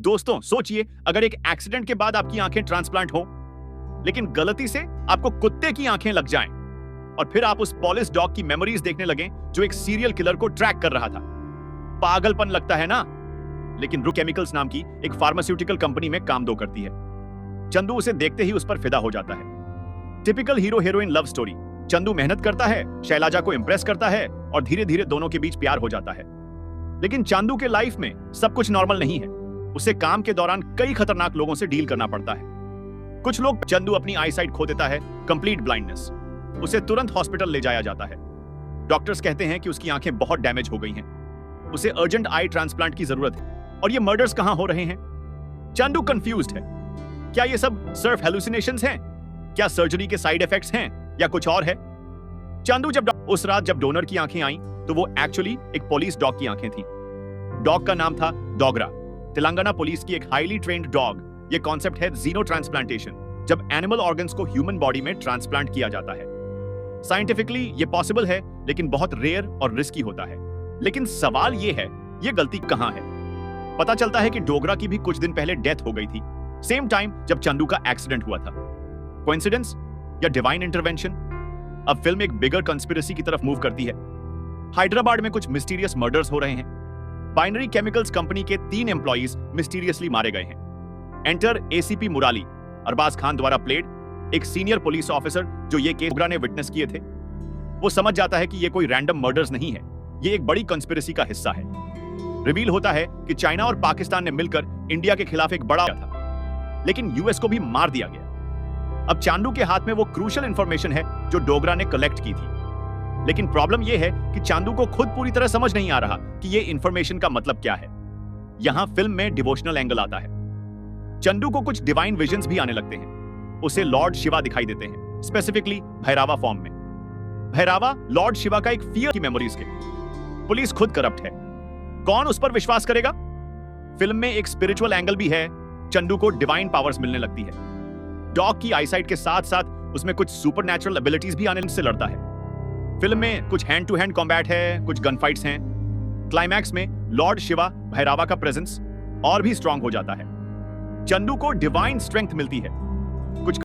दोस्तों सोचिए, अगर एक एक्सीडेंट के बाद आपकी आंखें ट्रांसप्लांट हो, लेकिन गलती से आपको कुत्ते की आंखें लग जाएं और फिर आप उस पॉलिश डॉग की मेमोरीज देखने लगें जो एक सीरियल किलर को ट्रैक कर रहा था। पागलपन लगता है ना? लेकिन रू केमिकल्स नाम की एक फार्मास्यूटिकल कंपनी में काम दो करती है। चंदू उसे देखते ही उस पर फिदा हो जाता है। Typical hero heroine love story. Chandu मेहनत करता है, शैलाजा को इंप्रेस करता है और धीरे धीरे दोनों के बीच प्यार हो जाता है। लेकिन चांदू के लाइफ में सब कुछ नॉर्मल नहीं है। उसे काम के दौरान कई खतरनाक लोगों से डील करना पड़ता है। कुछ लोग चंदू अपनी आई साइट खो देता है, कंप्लीट ब्लाइंडनेस। उसे तुरंत हॉस्पिटल ले जाया जाता है। डॉक्टर्स कहते हैं कि उसकी आंखें बहुत डैमेज हो गई हैं। उसे अर्जेंट आई ट्रांसप्लांट की जरूरत है। और ये मर्डर्स कहां हो रहे हैं? चंदू कंफ्यूज्ड है। क्या ये सब सिर्फ हेलुसिनेशंस हैं? क्या सर्जरी के साइड इफेक्ट्स हैं या कुछ और है? चंदू उस रात जब डोनर की आंखें आईं, तो वो एक्चुअली एक पुलिस डॉग की आंखें थी। डॉग का नाम था डॉगरा। तेलंगाना पुलिस की एक हाईली ट्रेन्ड डॉग। ये कॉन्सेप्ट है जीनो ट्रांसप्लांटेशन, जब एनिमल ऑर्गन्स को ह्यूमन बॉडी में ट्रांसप्लांट किया जाता है। साइंटिफिकली ये पॉसिबल है, लेकिन बहुत रेयर और रिस्की होता है। लेकिन सवाल ये है, ये गलती कहां है? पता चलता है कि डोगरा की भी कुछ दिन पहले डेथ हो गई थी, सेम टाइम जब चंदू का एक्सीडेंट हुआ था। कोइंसिडेंस या डिवाइन इंटरवेंशन? अब फिल्म एक बिगर कंस्पिरेसी की तरफ मूव करती है। हैदराबाद में कुछ मिस्टीरियस मर्डर्स हो रहे हैं। बाइनरी केमिकल्स कंपनी के 3 एम्प्लॉइज मिस्टीरियसली मारे गए हैं। एंटर एसीपी मुराली, अरबाज खान द्वारा प्लेड, एक सीनियर पुलिस ऑफिसर जो ये केस डोगरा ने विटनेस किए थे। वो समझ जाता है कि ये कोई रैंडम मर्डर्स नहीं है, ये एक बड़ी कंस्पिरेसी का हिस्सा है। रिवील होता है कि चाइना और पाकिस्तान ने मिलकर इंडिया के खिलाफ एक बड़ा था, लेकिन यूएस को भी मार दिया गया। अब चांदू के हाथ में वो क्रूशियल इंफॉर्मेशन है जो डोगरा ने कलेक्ट की थी। लेकिन प्रॉब्लम यह है कि चांदू को खुद पूरी तरह समझ नहीं आ रहा कि ये इंफॉर्मेशन का मतलब क्या है। यहां फिल्म में डिवोशनल एंगल आता है। चंदू को कुछ डिवाइन विजन्स भी आने लगते हैं। उसे लॉर्ड शिवा दिखाई देते हैं, स्पेसिफिकली भैरावा फॉर्म में। भैरावा लॉर्ड शिवा का एक फियर की मेमोरीज के। पुलिस खुद करप्ट है, कौन उस पर विश्वास करेगा? फिल्म में एक स्पिरिचुअल एंगल भी है। चंदू को डिवाइन पावर्स मिलने लगती है। डॉग की आईसाइट के साथ साथ उसमें कुछ सुपरनैचुरल एबिलिटीज भी आने से लड़ता है। फिल्म में कुछ हैंड टू हैंड कॉम्बैट है, कुछ गन फाइट्स हैं। क्लाइमैक्स में लॉर्ड शिवा भैरावा का प्रेजेंस और भी स्ट्रांग हो जाता है। चंदू को डिवाइन स्ट्रेंथ मिलती है। कुछ